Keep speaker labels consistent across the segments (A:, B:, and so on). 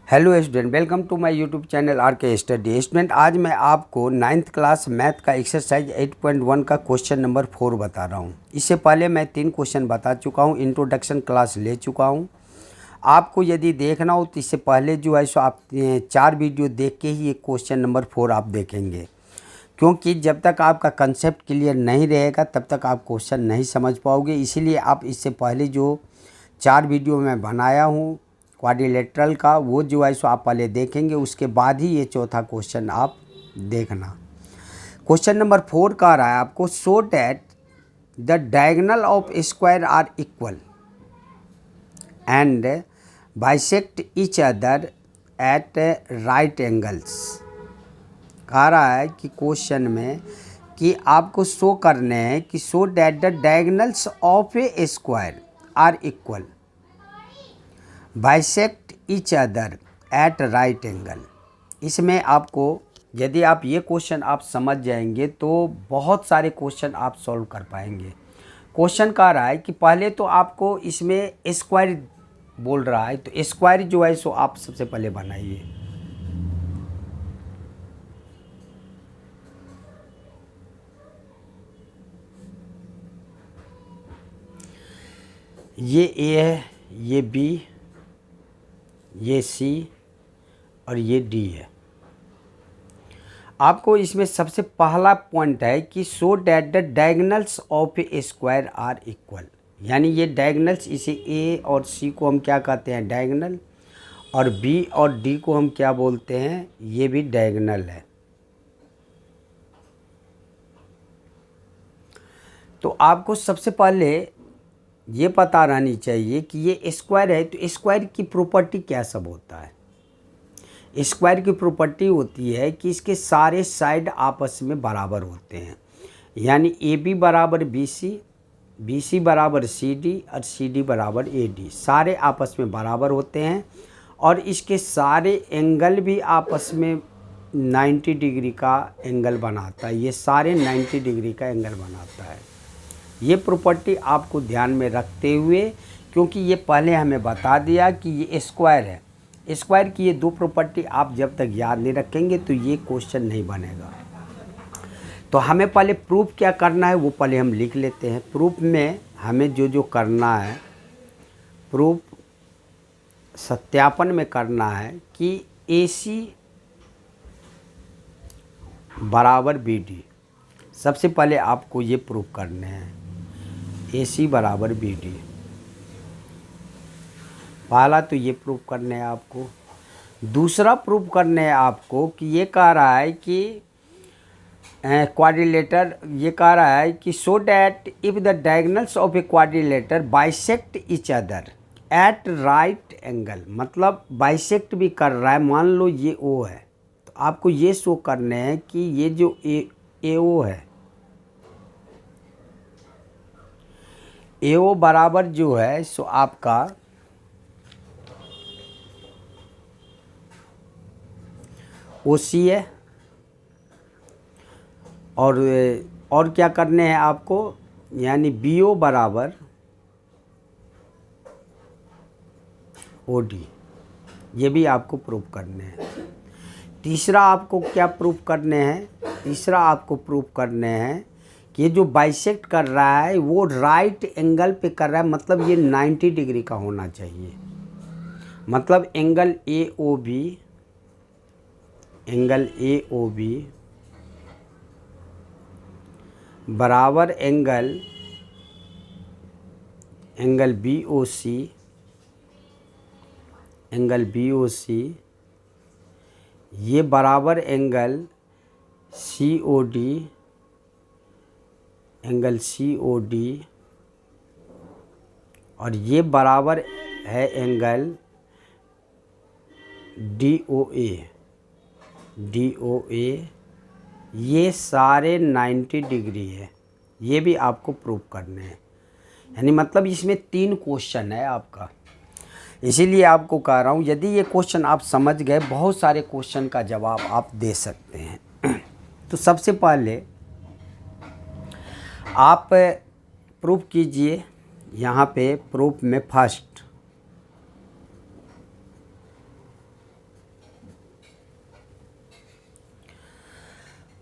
A: Hello student, welcome to my YouTube channel R K study. Student, आज मैं आपको 9th class math का exercise 8.1 का क्वेश्चन नंबर 4 बता रहा हूँ। इससे पहले मैं 3 क्वेश्चन बता चुका हूँ, इंट्रोडक्शन क्लास ले चुका हूँ। आपको यदि देखना हो तो इससे पहले जो है सो आप 4 वीडियो देख के ही ये क्वेश्चन नंबर 4 आप देखेंगे, क्योंकि जब तक आपका कंसेप्ट क्लियर नहीं रहेगा तब तक आप क्वेश्चन नहीं समझ पाओगे। इसीलिए आप इससे पहले जो 4 वीडियो मैं बनाया हूँ क्वाड्रिलेटरल का, वो जो है सो आप पहले देखेंगे, उसके बाद ही ये चौथा क्वेश्चन आप देखना। क्वेश्चन नंबर 4 का रहा है आपको, show that the diagonal of square are equal and bisect each other at right angles. कह रहा है कि क्वेश्चन में कि आपको शो करने हैं कि show that the diagonals of a square are equal, bisect each other at right angle. इसमें आपको यदि आप ये क्वेश्चन आप समझ जाएंगे तो बहुत सारे क्वेश्चन आप सॉल्व कर पाएंगे। क्वेश्चन कह रहा है कि पहले तो आपको इसमें स्क्वायर बोल रहा है, तो स्क्वायर जो है सो आप सबसे पहले बनाइए। ये ए है, ये बी, ये सी और ये डी है। आपको इसमें सबसे पहला पॉइंट है कि show that the diagonals of a square are equal, यानी ये डायगोनल्स, इसे ए और सी को हम क्या कहते हैं, डायगोनल, और बी और डी को हम क्या बोलते हैं, ये भी डायगोनल है। तो आपको सबसे पहले ये पता रहनी चाहिए कि ये स्क्वायर है, तो स्क्वायर की प्रॉपर्टी क्या सब होता है। स्क्वायर की प्रॉपर्टी होती है कि इसके सारे साइड आपस में बराबर होते हैं, यानी ए बी बराबर बी सी बराबर सी डी और सी डी बराबर ए डी, सारे आपस में बराबर होते हैं। और इसके सारे एंगल भी आपस में 90 डिग्री का एंगल बनाता है, ये सारे 90 डिग्री का एंगल बनाता है। ये प्रॉपर्टी आपको ध्यान में रखते हुए, क्योंकि ये पहले हमें बता दिया कि ये स्क्वायर है, स्क्वायर की ये 2 प्रॉपर्टी आप जब तक याद नहीं रखेंगे तो ये क्वेश्चन नहीं बनेगा। तो हमें पहले प्रूफ क्या करना है वो पहले हम लिख लेते हैं। प्रूफ में हमें जो जो करना है, प्रूफ सत्यापन में करना है कि ए सी बराबर बी डी। सबसे पहले आपको ये प्रूफ करने हैं, ए सी बराबर बी डी। पहला तो ये प्रूफ करने हैं आपको। दूसरा प्रूफ करने हैं आपको कि ये कह रहा है कि क्वाड्रिलेटर, ये कह रहा है कि show that if the diagonals of A quadrilateral bisect each other at right angle, मतलब बाइसेक्ट भी कर रहा है। मान लो ये ओ है, तो आपको ये शो करने हैं कि ये जो ए ओ है, ए ओ बराबर जो है सो आपका ओ सी है। और क्या करने हैं आपको, यानी बी ओ बराबर ओ डी, ये भी आपको प्रूफ करने हैं। तीसरा आपको क्या प्रूफ करने हैं, तीसरा आपको प्रूफ करने हैं कि ये जो बाइसेक्ट कर रहा है वो राइट एंगल पे कर रहा है, मतलब ये 90 डिग्री का होना चाहिए। मतलब angle A O B, angle A O B बराबर angle B O C, angle B O C, ये बराबर angle C O D, angle C O D, और ये बराबर है angle D O A, D O A. ये सारे 90 degree है, ये भी आपको प्रूफ करने हैं। यानी मतलब इसमें 3 क्वेश्चन है आपका, इसीलिए आपको कह रहा हूँ यदि ये क्वेश्चन आप समझ गए, बहुत सारे क्वेश्चन का जवाब आप दे सकते हैं। तो सबसे पहले आप प्रूफ कीजिए, यहाँ पे प्रूफ में फर्स्ट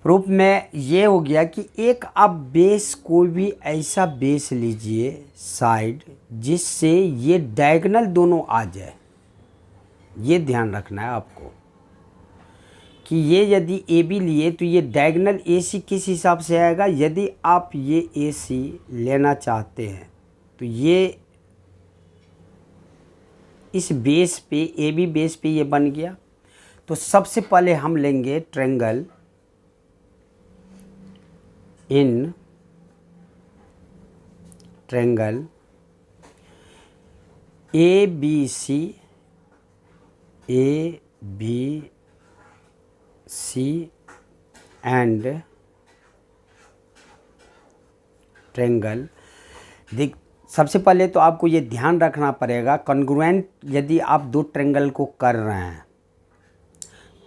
A: प्रूफ में ये हो गया कि एक आप बेस, कोई भी ऐसा बेस लीजिए साइड जिससे ये डायगोनल दोनों आ जाए। ये ध्यान रखना है आपको कि ये यदि ए बी लिए तो ये डायगोनल ए सी किस हिसाब से आएगा। यदि आप ये ए सी लेना चाहते हैं तो ये इस बेस पे, ए बी बेस पे ये बन गया। तो सबसे पहले हम लेंगे triangle in triangle A B C and triangle. देख, सबसे पहले तो आपको ये ध्यान रखना पड़ेगा, कॉन्ग्रुएंट यदि आप दो ट्रायंगल को कर रहे हैं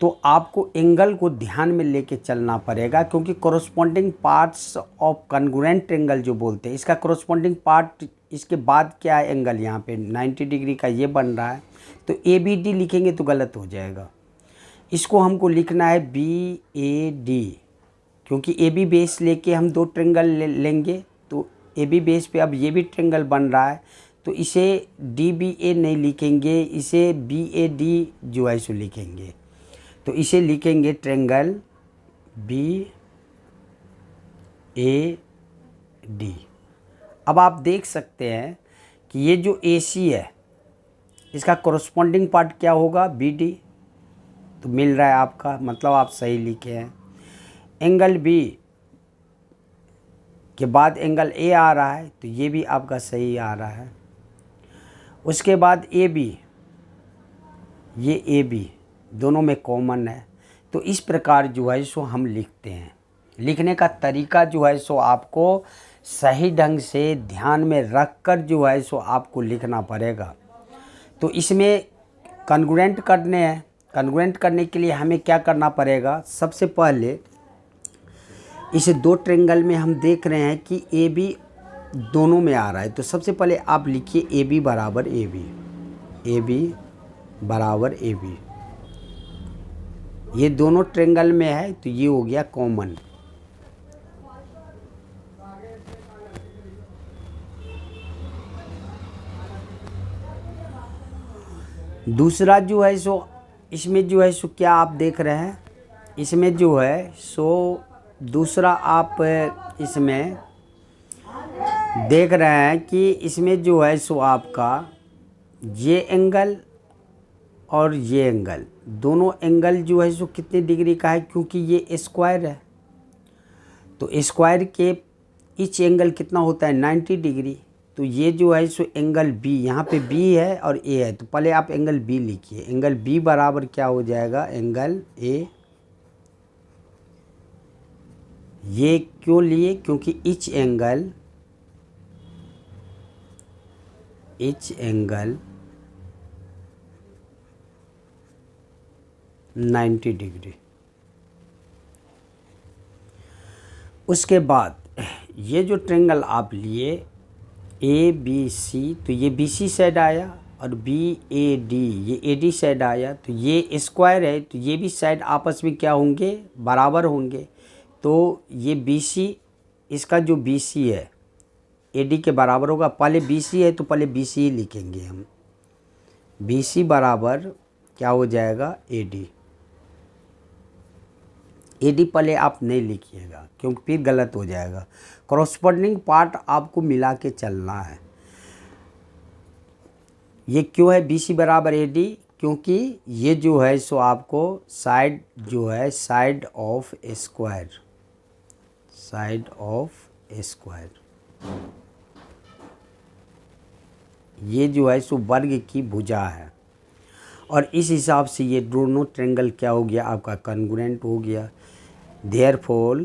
A: तो आपको एंगल को ध्यान में लेके चलना पड़ेगा, क्योंकि corresponding parts of congruent triangle जो बोलते हैं, इसका कोरोस्पोंडिंग पार्ट इसके बाद क्या है, एंगल यहाँ पे 90 डिग्री का ये बन रहा है। तो ए बी डी लिखेंगे तो गलत हो जाएगा, इसको हमको लिखना है बी ए डी, क्योंकि ए बी बेस लेके हम दो ट्रायंगल लेंगे। तो ए बी बेस पे अब ये भी ट्रायंगल बन रहा है, तो इसे डी बी ए नहीं लिखेंगे, इसे बी ए डी जो है सो लिखेंगे। तो इसे लिखेंगे ट्रायंगल बी ए डी। अब आप देख सकते हैं कि ये जो ए सी है इसका कोरोस्पोंडिंग पार्ट क्या होगा, बी डी। तो मिल रहा है आपका, मतलब आप सही लिखे हैं। एंगल बी के बाद एंगल ए आ रहा है, तो ये भी आपका सही आ रहा है। उसके बाद ए बी, ये ए बी दोनों में कॉमन है। तो इस प्रकार जो है सो हम लिखते हैं। लिखने का तरीका जो है सो आपको सही ढंग से ध्यान में रख कर जो है सो आपको लिखना पड़ेगा। तो इसमें कॉन्ग्रुएंट करने हैं। कॉन्ग्रुएंट करने के लिए हमें क्या करना पड़ेगा, सबसे पहले इस दो ट्रायंगल में हम देख रहे हैं कि ए बी दोनों में आ रहा है। तो सबसे पहले आप लिखिए ए बी बराबर ए बी, ए बी बराबर ए बी। ये दोनों ट्रायंगल में है तो ये हो गया कॉमन। दूसरा जो है सो इसमें जो है सो क्या आप देख रहे हैं, इसमें जो है सो दूसरा आप इसमें देख रहे हैं कि इसमें जो है सो आपका ये एंगल और ये एंगल, दोनों एंगल जो है सो कितने डिग्री का है, क्योंकि ये स्क्वायर है। तो स्क्वायर के ईच एंगल कितना होता है, 90 डिग्री। तो ये जो है सो एंगल बी, यहाँ पे बी है और ए है, तो पहले आप एंगल बी लिखिए। एंगल बी बराबर क्या हो जाएगा, एंगल ए। ये क्यों लिए, क्योंकि ईच एंगल 90 डिग्री। उसके बाद ये जो ट्रायंगल आप लिए ए बी सी, तो ये बी सी साइड आया, और बी ए डी ये ए डी साइड आया। तो ये स्क्वायर है तो ये भी साइड आपस में क्या होंगे, बराबर होंगे। तो ये बी सी, इसका जो बी सी है ए डी के बराबर होगा। पहले बी सी है तो पहले बी सी ही लिखेंगे हम। बी सी बराबर क्या हो जाएगा, ए डी। ए डी पहले आप नहीं लिखिएगा क्योंकि फिर गलत हो जाएगा। कॉरस्पॉन्डिंग पार्ट आपको मिला के चलना है। ये क्यों है बी सी बराबर ए डी, क्योंकि ये जो है सो आपको साइड जो है, side of square, side of square, ये जो है सो वर्ग की भुजा है। और इस हिसाब से ये दोनों ट्रायंगल क्या हो गया, आपका कॉन्ग्रुएंट हो गया। Therefore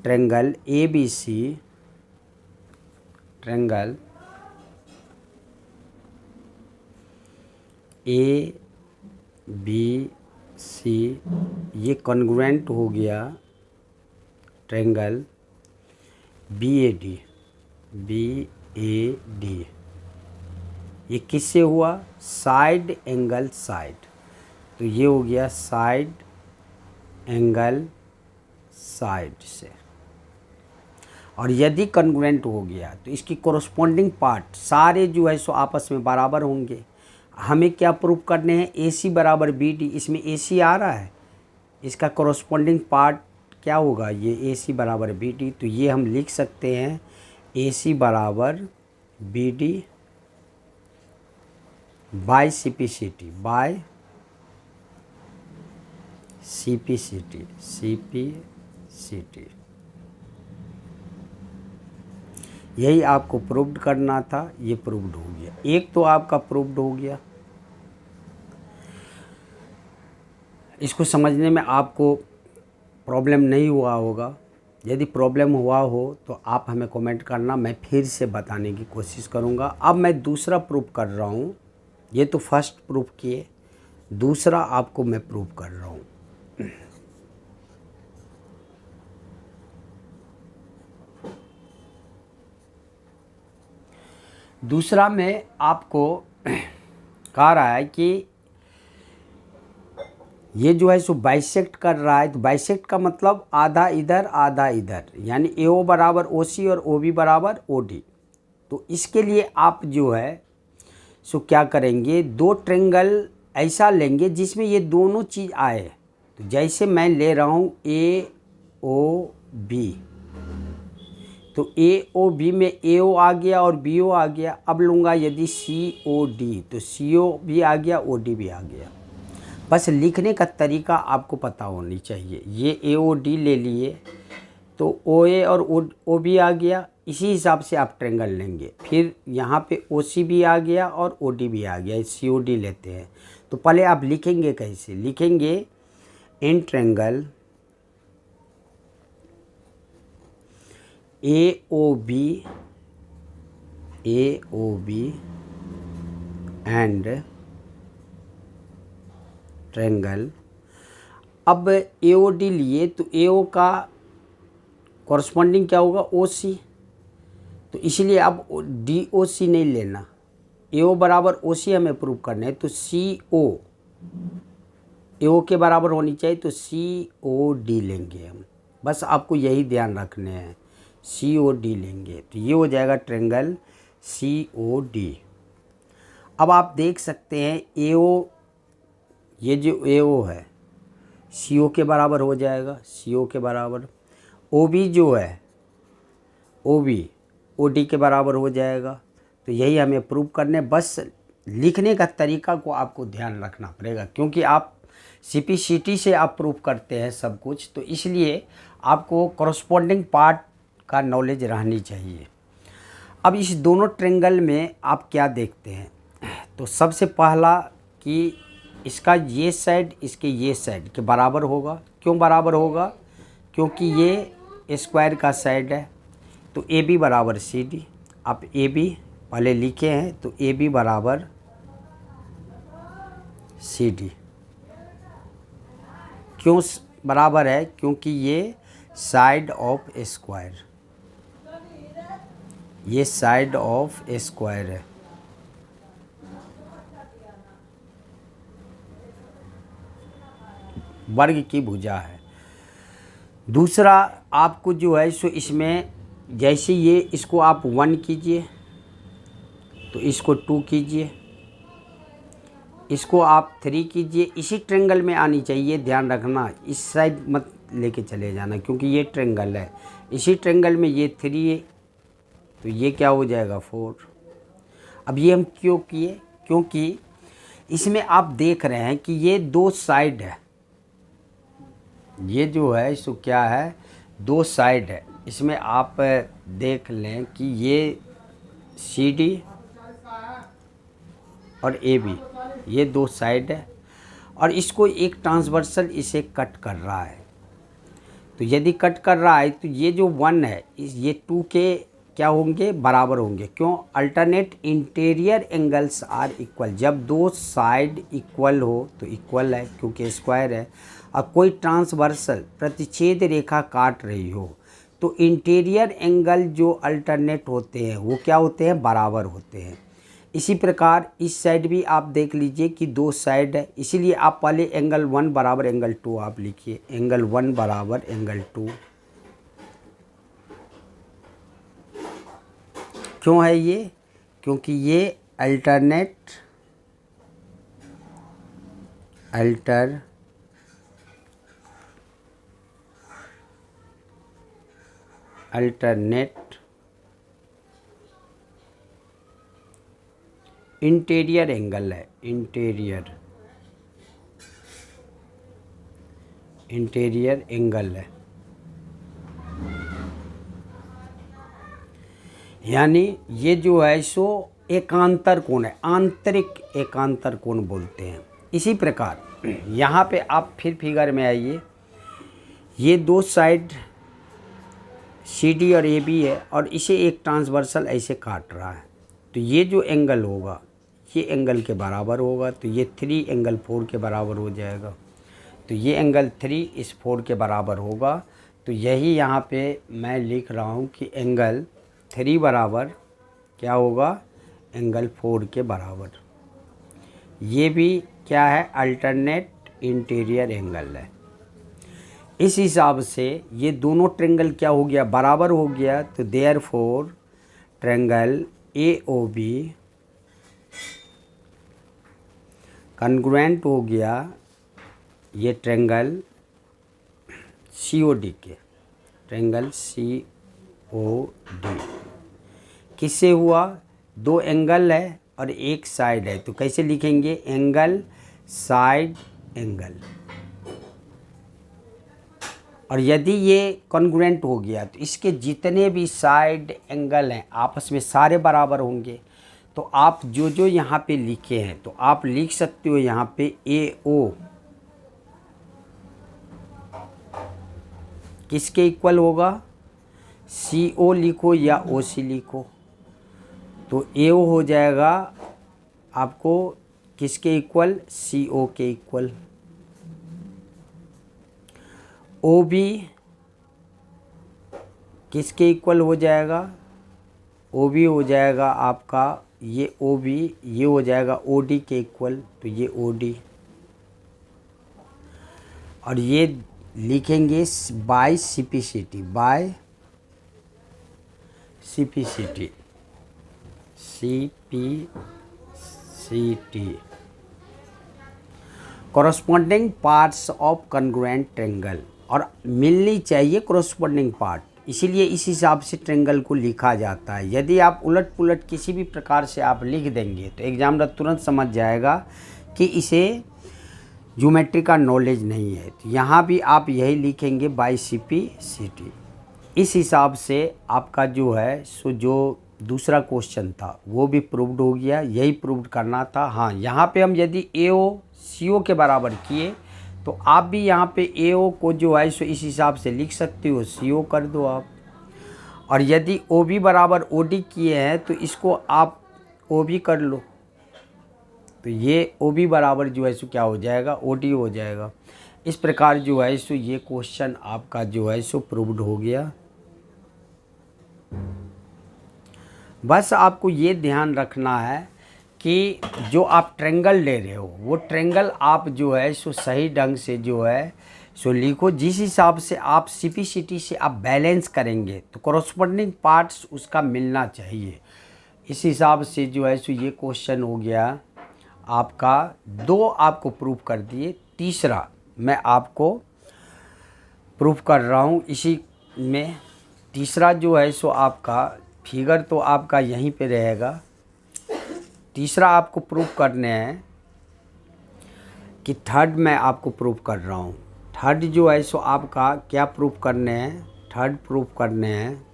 A: triangle A B C, triangle A B C ये कॉन्ग्रुएंट हो गया triangle B A D, B A D. ये किससे हुआ, साइड एंगल साइड। तो ये हो गया साइड एंगल साइड से। और यदि कॉन्ग्रुएंट हो गया तो इसकी कोरस्पॉन्डिंग पार्ट सारे जो है सो आपस में बराबर होंगे। हमें क्या प्रूफ करने हैं, AC बराबर BD। इसमें AC आ रहा है, इसका कोरस्पॉन्डिंग पार्ट क्या होगा, ये AC बराबर BD। तो ये हम लिख सकते हैं AC बराबर BD by CPCT, by CPCT। यही आपको प्रूव्ड करना था, ये प्रूव्ड हो गया। एक तो आपका प्रूव्ड हो गया। इसको समझने में आपको प्रॉब्लम नहीं हुआ होगा। यदि प्रॉब्लम हुआ हो तो आप हमें कमेंट करना, मैं फिर से बताने की कोशिश करूँगा। अब मैं दूसरा प्रूफ कर रहा हूँ। ये तो फर्स्ट प्रूफ किए, दूसरा आपको मैं प्रूफ कर रहा हूँ। दूसरा में आपको कह रहा है कि ये जो है सो बाइसेक्ट कर रहा है। तो बाइसेक्ट का मतलब आधा इधर आधा इधर, यानी AO बराबर OC और OB बराबर OD। तो इसके लिए आप जो है सो क्या करेंगे, दो ट्रेंगल ऐसा लेंगे जिसमें ये दोनों चीज़ आए। तो जैसे मैं ले रहा हूँ AOB, तो AOB में AO आ गया और BO आ गया। अब लूँगा यदि COD, तो CO भी आ गया, OD भी आ गया। बस लिखने का तरीका आपको पता होनी चाहिए। ये AOD ले लिए तो OA और OB आ गया, इसी हिसाब से आप ट्रेंगल लेंगे। फिर यहाँ पे OC भी आ गया और OD भी आ गया, COD लेते हैं। तो पहले आप लिखेंगे कैसे, लिखेंगे in triangle AOB and triangle. अब AOD लिए तो AO का कॉरस्पॉन्डिंग क्या होगा, OC। तो इसलिए अब DOC नहीं लेना, AO बराबर OC हमें प्रूव करना है। तो CO AO के बराबर होनी चाहिए, तो COD लेंगे हम। बस आपको यही ध्यान रखने हैं, COD लेंगे। तो ये हो जाएगा ट्रेंगल COD। अब आप देख सकते हैं AO, ये जो AO है CO के बराबर हो जाएगा, CO के बराबर। OB जो है OB OD के बराबर हो जाएगा। तो यही हमें प्रूव करने, बस लिखने का तरीका को आपको ध्यान रखना पड़ेगा, क्योंकि आप CPCT से आप प्रूव करते हैं सब कुछ। तो इसलिए आपको कॉरस्पॉन्डिंग पार्ट का नॉलेज रहनी चाहिए। अब इस दोनों ट्रेंगल में आप क्या देखते हैं, तो सबसे पहला कि इसका ये साइड इसके ये साइड के बराबर होगा। क्यों बराबर होगा, क्योंकि ये स्क्वायर का साइड है। तो AB बराबर CD, आप AB पहले लिखे हैं, तो AB बराबर CD। क्यों बराबर है, क्योंकि ये साइड ऑफ स्क्वायर, ये साइड ऑफ स्क्वायर है। वर्ग की भुजा है। दूसरा आपको जो है सो इसमें जैसे ये इसको आप 1 कीजिए, तो इसको 2 कीजिए, इसको आप 3 कीजिए। इसी ट्रेंगल में आनी चाहिए, ध्यान रखना, इस साइड मत लेके चले जाना, क्योंकि ये ट्रेंगल है। इसी ट्रेंगल में ये 3 है, तो ये क्या हो जाएगा 4। अब ये हम क्यों किए, क्योंकि इसमें आप देख रहे हैं कि ये दो साइड है, ये जो है इसको क्या है, दो साइड है। इसमें आप देख लें कि ये CD और AB ये दो साइड है, और इसको एक ट्रांसवर्सल इसे कट कर रहा है। तो यदि कट कर रहा है तो ये जो 1 है ये 2 के क्या होंगे, बराबर होंगे। क्यों, alternate interior angles are equal. जब दो साइड इक्वल हो तो इक्वल है, क्योंकि स्क्वायर है। और कोई ट्रांसवर्सल प्रतिच्छेद रेखा काट रही हो तो इंटीरियर एंगल जो अल्टरनेट होते हैं वो क्या होते हैं, बराबर होते हैं। इसी प्रकार इस साइड भी आप देख लीजिए कि दो साइड है, इसीलिए आप पहले एंगल 1 बराबर एंगल 2 आप लिखिए, एंगल 1 बराबर एंगल 2। क्यों है ये? क्योंकि ये अल्टरनेट इंटीरियर एंगल है, इंटीरियर एंगल है। यानी ये जो है सो एकांतर कोण है, आंतरिक एकांतर कोण बोलते हैं। इसी प्रकार यहाँ पे आप फिर फिगर में आइए, ये दो साइड CD और AB है और इसे एक ट्रांसवर्सल ऐसे काट रहा है, तो ये जो एंगल होगा ये एंगल के बराबर होगा, तो ये 3 एंगल 4 के बराबर हो जाएगा। तो ये एंगल 3 इस 4 के बराबर होगा। तो यही यहाँ पे मैं लिख रहा हूँ कि एंगल 3 बराबर क्या होगा? एंगल 4 के बराबर। ये भी क्या है? अल्टरनेट इंटीरियर एंगल है। इस हिसाब से ये दोनों ट्रेंगल क्या हो गया? बराबर हो गया। तो देयरफॉर ट्रेंगल AOB कॉन्ग्रुएंट हो गया ये ट्रेंगल COD के, ट्रेंगल COD किससे हुआ? दो एंगल है और एक साइड है, तो कैसे लिखेंगे? Angle side angle. और यदि ये कॉन्ग्रुएंट हो गया तो इसके जितने भी साइड एंगल हैं आपस में सारे बराबर होंगे। तो आप जो जो यहाँ पे लिखे हैं तो आप लिख सकते हो यहाँ पे AO किसके इक्वल होगा? CO लिखो या OC लिखो, तो AO हो जाएगा आपको किसके इक्वल? CO के इक्वल। OB किसके इक्वल हो जाएगा? OB हो जाएगा आपका ये OB, ये हो जाएगा OD के इक्वल, तो ये OD। और ये लिखेंगे by CPCT, by CPCT, corresponding parts of congruent triangle. और मिलनी चाहिए कॉरस्पॉन्डिंग पार्ट, इसीलिए इस हिसाब से ट्रेंगल को लिखा जाता है। यदि आप उलट पुलट किसी भी प्रकार से आप लिख देंगे तो एग्जामिनर तुरंत समझ जाएगा कि इसे ज्योमेट्री का नॉलेज नहीं है। तो यहाँ भी आप यही लिखेंगे बाय CPCT। इस हिसाब से आपका जो है सो जो दूसरा क्वेश्चन था वो भी प्रूव्ड हो गया। यही प्रूव्ड करना था। हाँ, यहाँ पे हम यदि AO CO के बराबर किए तो आप भी यहाँ पे AO को जो है सो इस हिसाब से लिख सकते हो, CO कर दो आप। और यदि OB बराबर OD किए हैं तो इसको आप OB कर लो, तो ये OB बराबर जो है सो क्या हो जाएगा? OD हो जाएगा। इस प्रकार जो है सो ये क्वेश्चन आपका जो है सो प्रूव्ड हो गया। बस आपको ये ध्यान रखना है कि जो आप ट्रेंगल ले रहे हो वो ट्रेंगल आप जो है सो सही ढंग से जो है सो लिखो। जिस हिसाब से आप CPCT से आप बैलेंस करेंगे तो कॉरस्पॉन्डिंग पार्ट्स उसका मिलना चाहिए। इस हिसाब से जो है सो ये क्वेश्चन हो गया आपका। 2 आपको प्रूव कर दिए, तीसरा मैं आपको प्रूव कर रहा हूँ इसी में। तीसरा जो है सो आपका फिगर तो आपका यहीं पे रहेगा। तीसरा आपको प्रूव करने हैं कि थर्ड मैं आपको प्रूव कर रहा हूँ। थर्ड जो है सो आपका क्या प्रूव करने हैं? थर्ड प्रूव करने हैं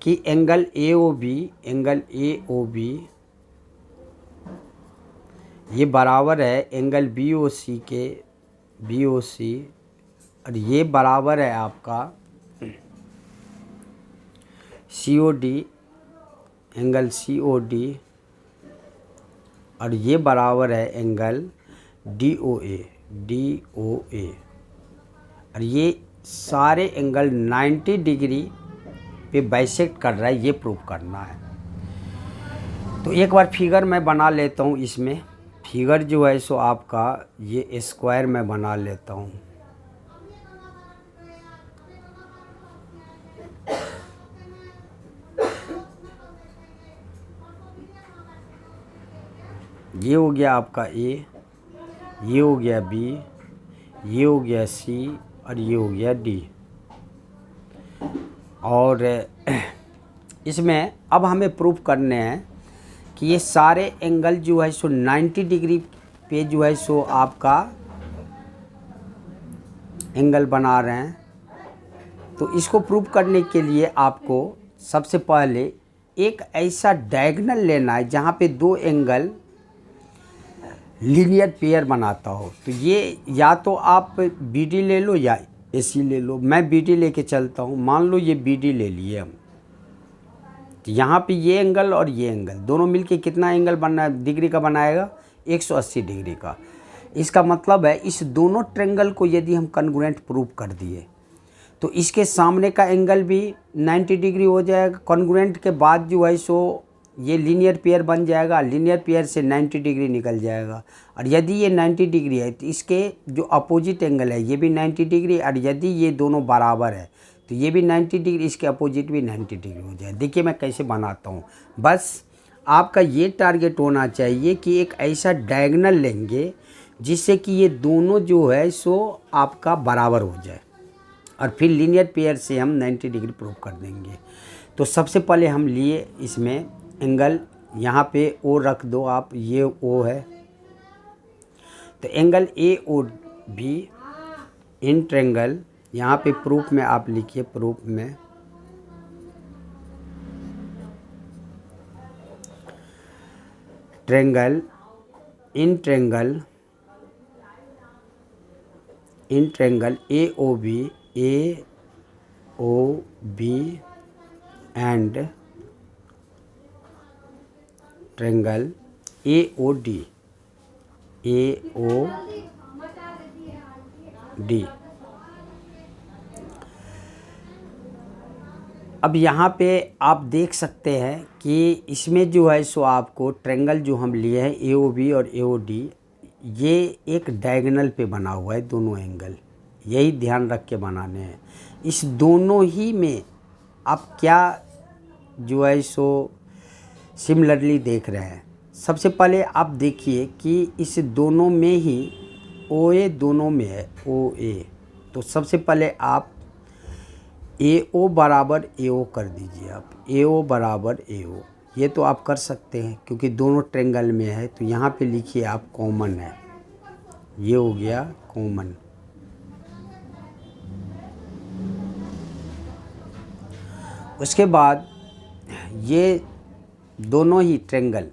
A: कि एंगल AOB ये बराबर है एंगल BOC के, BOC, और ये बराबर है आपका COD, एंगल COD, और ये बराबर है एंगल DOA, और ये सारे एंगल 90 डिग्री पे बाइसेक्ट कर रहा है, ये प्रूव करना है। तो एक बार फिगर मैं बना लेता हूँ। इसमें फिगर जो है सो आपका ये स्क्वायर मैं बना लेता हूँ। ये हो गया आपका ए, ये हो गया बी, ये हो गया सी और ये हो गया डी। और इसमें अब हमें प्रूफ करने हैं कि ये सारे एंगल जो है सो 90 डिग्री पे जो है सो आपका एंगल बना रहे हैं। तो इसको प्रूफ करने के लिए आपको सबसे पहले एक ऐसा डायगोनल लेना है जहाँ पे दो एंगल लीनियर पेयर बनाता हो। तो ये या तो आप BD ले लो या AC ले लो। मैं BD लेके चलता हूँ। मान लो ये BD ले लिए हम, तो यहाँ पे ये एंगल और ये एंगल दोनों मिलके कितना एंगल बना डिग्री का बनाएगा? 180 डिग्री का। इसका मतलब है इस दोनों ट्रायंगल को यदि हम कॉन्ग्रुएंट प्रूव कर दिए तो इसके सामने का एंगल भी 90 डिग्री हो जाएगा। कॉन्ग्रुएंट के बाद जो है सो ये लीनियर पेयर बन जाएगा। लीनियर पेयर से 90 डिग्री निकल जाएगा। और यदि ये 90 डिग्री है तो इसके जो अपोजिट एंगल है ये भी 90 डिग्री। और यदि ये दोनों बराबर है तो ये भी 90 डिग्री, इसके अपोजिट भी 90 डिग्री हो जाए। देखिए मैं कैसे बनाता हूँ। बस आपका ये टारगेट होना चाहिए कि एक ऐसा डायगोनल लेंगे जिससे कि ये दोनों जो है सो आपका बराबर हो जाए और फिर लीनियर पेयर से हम 90 डिग्री प्रूव कर देंगे। तो सबसे पहले हम लिए इसमें एंगल, यहाँ पे O रख दो आप, ये O है। तो एंगल AOB इन ट्रायंगल, यहाँ पे प्रूफ में आप लिखिए, प्रूफ में triangle in triangle AOB and triangle AOD। अब यहाँ पे आप देख सकते हैं कि इसमें जो है सो आपको ट्रायंगल जो हम लिए हैं AOB और AOD, ये एक डायगोनल पे बना हुआ है दोनों एंगल। यही ध्यान रख के बनाने हैं। इस दोनों ही में आप क्या जो है सो सिमिलरली देख रहे हैं। सबसे पहले आप देखिए कि इस दोनों में ही OA दोनों में है, OA। तो सबसे पहले आप AO बराबर AO कर दीजिए। आप AO बराबर AO, ये तो आप कर सकते हैं क्योंकि दोनों ट्रायंगल में है। तो यहाँ पे लिखिए आप कॉमन है, ये हो गया कॉमन। उसके बाद ये दोनों ही ट्रायंगल,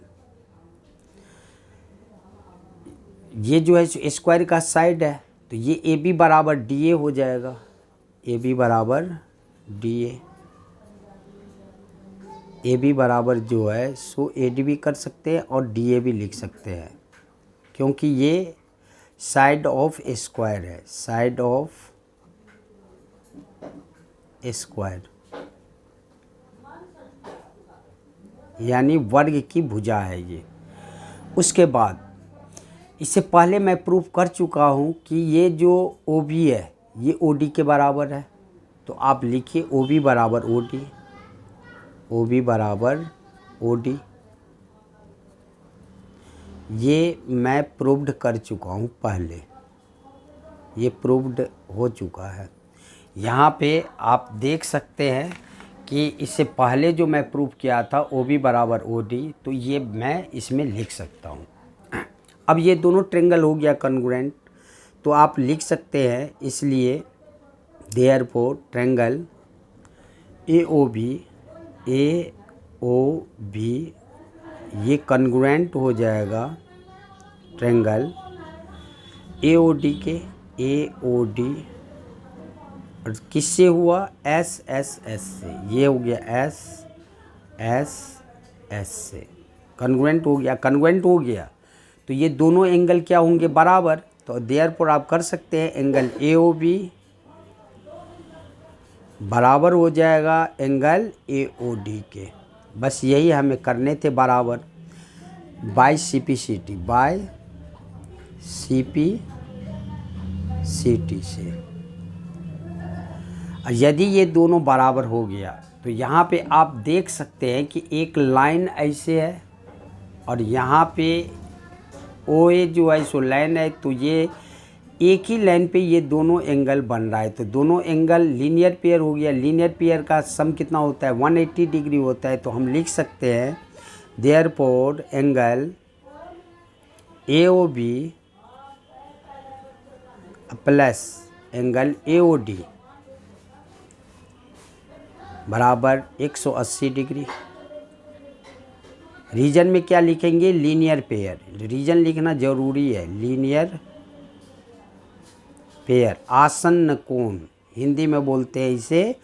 A: ये जो है स्क्वायर का साइड है तो ये AB बराबर DA हो जाएगा। AB बराबर DA, AB बराबर जो है सो AD भी कर सकते हैं और DA भी लिख सकते हैं क्योंकि ये साइड ऑफ स्क्वायर है, साइड ऑफ स्क्वायर यानी वर्ग की भुजा है ये। उसके बाद इससे पहले मैं प्रूफ कर चुका हूँ कि ये जो OB है ये OD के बराबर है। तो आप लिखिए OB बराबर OD, OB बराबर OD। ये मैं प्रूव्ड कर चुका हूँ पहले, ये प्रूव्ड हो चुका है। यहाँ पे आप देख सकते हैं कि इससे पहले जो मैं प्रूव किया था OB बराबर OD, तो ये मैं इसमें लिख सकता हूँ। अब ये दोनों ट्रायंगल हो गया कॉन्ग्रुएंट, तो आप लिख सकते हैं इसलिए देयरफॉर ट्रायंगल AOB ये कॉन्ग्रुएंट हो जाएगा ट्रायंगल AOD के, AOD और किससे हुआ? SSS से। ये हो गया SSS से कॉन्ग्रुएंट हो गया। कॉन्ग्रुएंट हो गया तो ये दोनों एंगल क्या होंगे? बराबर। तो देयरफॉर आप कर सकते हैं एंगल AOB बराबर हो जाएगा एंगल AOD के। बस यही हमें करने थे बराबर। बाय CPCT, बाय CPCT से। यदि ये दोनों बराबर हो गया तो यहाँ पे आप देख सकते हैं कि एक लाइन ऐसे है और यहाँ पे OA जो है सो लाइन है, तो ये एक ही लाइन पे ये दोनों एंगल बन रहा है, तो दोनों एंगल लीनियर पेयर हो गया। लीनियर पेयर का सम कितना होता है? 180 डिग्री होता है। तो हम लिख सकते हैं therefore angle AOB plus angle AOD बराबर 180 डिग्री। रीजन में क्या लिखेंगे? Linear pair. रीजन लिखना जरूरी है। लीनियर पेयर, आसन्न कोण, हिंदी में बोलते हैं इसे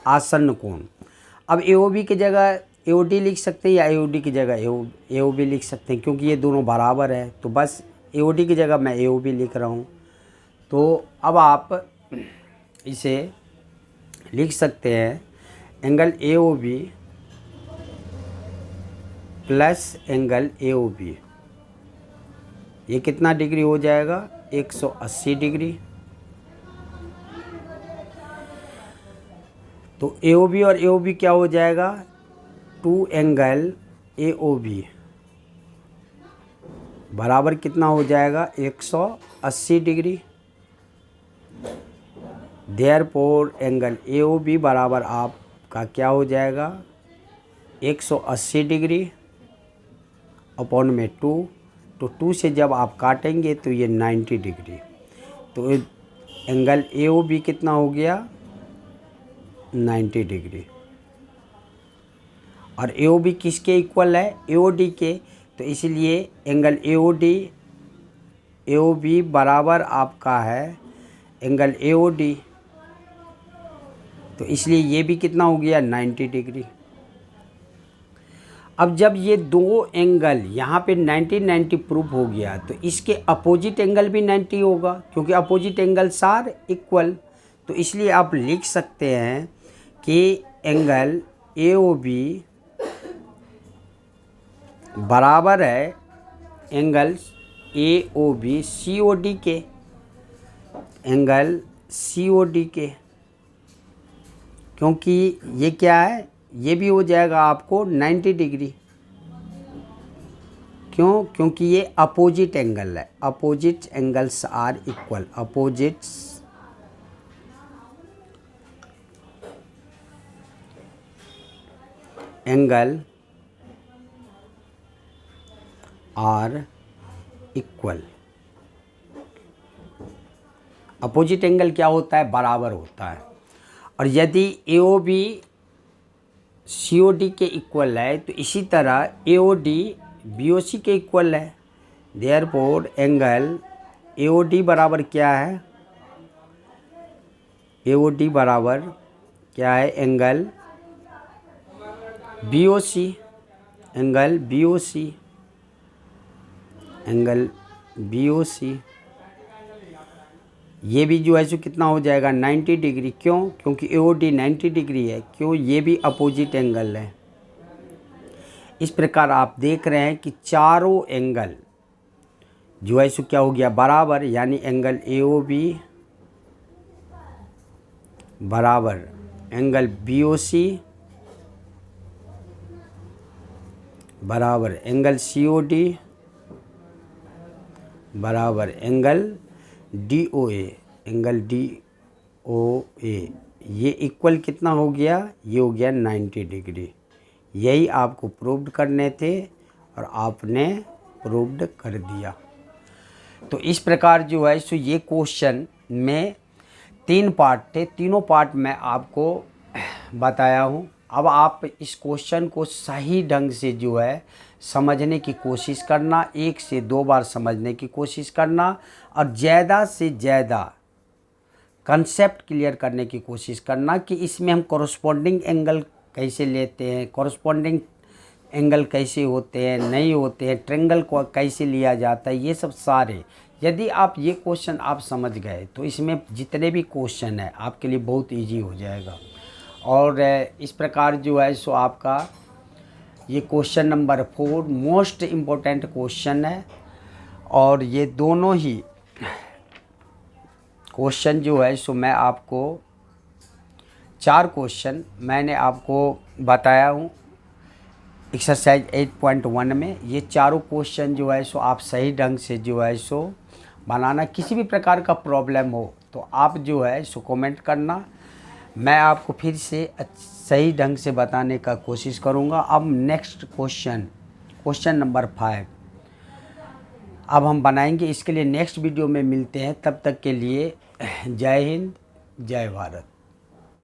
A: आसन्न कोण। अब AOB की जगह AOD लिख सकते हैं या AOD की जगह AOB लिख सकते हैं, क्योंकि ये दोनों बराबर है। तो बस AOD की जगह मैं AOB लिख रहा हूँ। तो अब आप इसे लिख सकते हैं angle AOB plus angle AOB, ये कितना डिग्री हो जाएगा? 180 डिग्री। तो AOB और AOB क्या हो जाएगा? 2 एंगल AOB बराबर कितना हो जाएगा? 180 डिग्री। देयरफॉर एंगल AOB बराबर आपका क्या हो जाएगा? 180 डिग्री अपॉन में 2। तो 2 से जब आप काटेंगे तो ये 90 डिग्री। तो एंगल AOB कितना हो गया? 90 डिग्री। और AOB किसके इक्वल है? AOD के। तो इसलिए एंगल AOB बराबर आपका है एंगल AOD। तो इसलिए ये भी कितना हो गया? 90 डिग्री। अब जब ये दो एंगल यहाँ पे 90-90 प्रूफ हो गया तो इसके अपोजिट एंगल भी 90 होगा, क्योंकि अपोजिट एंगल्स आर इक्वल। तो इसलिए आप लिख सकते हैं कि एंगल AOB बराबर है एंगल AOB COD के, एंगल COD के। क्योंकि ये क्या है? ये भी हो जाएगा आपको 90 डिग्री। क्यों? क्योंकि ये अपोजिट एंगल है। Opposite angles are equal. Opposites angle are equal. Opposite angle क्या होता है? बराबर होता है। और यदि AOB COD के इक्वल है तो इसी तरह AOD BOC के इक्वल है। देयरफॉर एंगल AOD बराबर क्या है? AOD बराबर क्या है? Angle BOC। Angle BOC, angle BOC ये भी जो है सो कितना हो जाएगा? 90 डिग्री। क्यों? क्योंकि AOD 90 डिग्री है। क्यों? ये भी अपोजिट एंगल है। इस प्रकार आप देख रहे हैं कि चारों एंगल जो है सो क्या हो गया? बराबर। यानी एंगल AOB बराबर एंगल BOC बराबर एंगल COD बराबर एंगल DOA। एंगल DOA ये इक्वल कितना हो गया? ये हो गया 90 डिग्री। यही आपको प्रूव्ड करने थे और आपने प्रूव्ड कर दिया। तो इस प्रकार जो है सो ये क्वेश्चन में 3 पार्ट थे। तीनों पार्ट मैं आपको बताया हूँ। अब आप इस क्वेश्चन को सही ढंग से जो है समझने की कोशिश करना, 1 से 2 बार समझने की कोशिश करना और ज़्यादा से ज़्यादा कंसेप्ट क्लियर करने की कोशिश करना कि इसमें हम कॉरस्पॉन्डिंग एंगल कैसे लेते हैं, कॉरस्पॉन्डिंग एंगल कैसे होते हैं, नहीं होते हैं, ट्रायंगल को कैसे लिया जाता है, ये सब सारे यदि आप ये क्वेश्चन आप समझ गए तो इसमें जितने भी क्वेश्चन है आपके लिए बहुत ईजी हो जाएगा। और इस प्रकार जो है सो आपका ये question number 4 most important question है। और ये दोनों ही क्वेश्चन जो है सो मैं आपको 4 क्वेश्चन मैंने आपको बताया हूँ एक्सरसाइज 8.1 में। ये चारों क्वेश्चन जो है सो आप सही ढंग से जो है सो बनाना। किसी भी प्रकार का प्रॉब्लम हो तो आप जो है सो कमेंट करना, मैं आपको फिर से सही ढंग से बताने का कोशिश करूँगा। अब नेक्स्ट क्वेश्चन नंबर 5 अब हम बनाएंगे। इसके लिए नेक्स्ट वीडियो में मिलते हैं, तब तक के लिए जय हिंद जय भारत।